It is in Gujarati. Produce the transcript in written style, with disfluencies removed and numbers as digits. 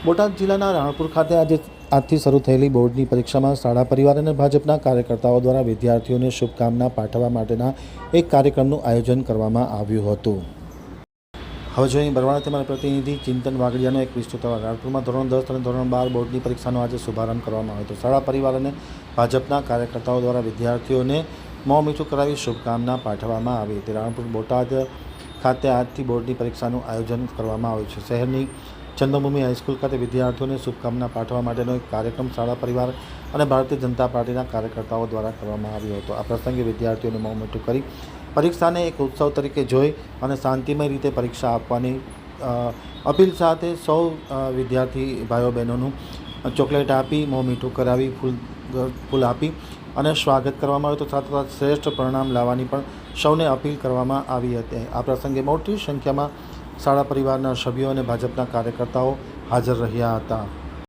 બોટાદ જિલ્લાના રાણપુર ખાતે આજથી શરૂ થયેલી બોર્ડની પરીક્ષામાં શાળા પરિવાર અને ભાજપના કાર્યકર્તાઓ દ્વારા વિદ્યાર્થીઓને શુભકામના પાઠવવા માટેના એક કાર્યક્રમનું આયોજન કરવામાં આવ્યું હતું. હવે જોઈએ બરવાળાથી મારા પ્રતિનિધિ ચિંતન વાગડિયાનો એક વિસ્તૃત અહેવાલ. રાણપુરમાં ધોરણ 10 અને ધોરણ 12 બોર્ડની પરીક્ષાનો આજે શુભારંભ કરવામાં આવ્યો હતો. શાળા પરિવાર અને ભાજપના કાર્યકર્તાઓ દ્વારા વિદ્યાર્થીઓને મોં મીઠું કરાવી શુભકામના પાઠવવામાં આવી હતી. રાણપુર બોટાદ ખાતે આજથી બોર્ડની પરીક્ષાનું આયોજન કરવામાં આવ્યું છે. શહેરની ચંદ્રભૂમિ હાઈસ્કૂલ ખાતે વિદ્યાર્થીઓને શુભકામના પાઠવવા માટેનો એક કાર્યક્રમ શાળા પરિવાર અને ભારતીય જનતા પાર્ટીના કાર્યકર્તાઓ દ્વારા કરવામાં આવ્યો હતો. આ પ્રસંગે વિદ્યાર્થીઓને મોં મીઠું કરી પરીક્ષાને એક ઉત્સવ તરીકે જોઈ અને શાંતિમય રીતે પરીક્ષા આપવાની અપીલ સાથે સૌ વિદ્યાર્થી ભાઈઓ બહેનોનું ચોકલેટ આપી મોં મીઠું કરાવી ફૂલ આપી અને સ્વાગત કરવામાં આવ્યું. તો સાથોસાથ શ્રેષ્ઠ પરિણામ લાવવાની પણ સૌને અપીલ કરવામાં આવી હતી. આ પ્રસંગે મોટી સંખ્યામાં શાળા પરિવારના સભ્યો અને ભાજપના કાર્યકર્તાઓ હાજર રહ્યા હતા.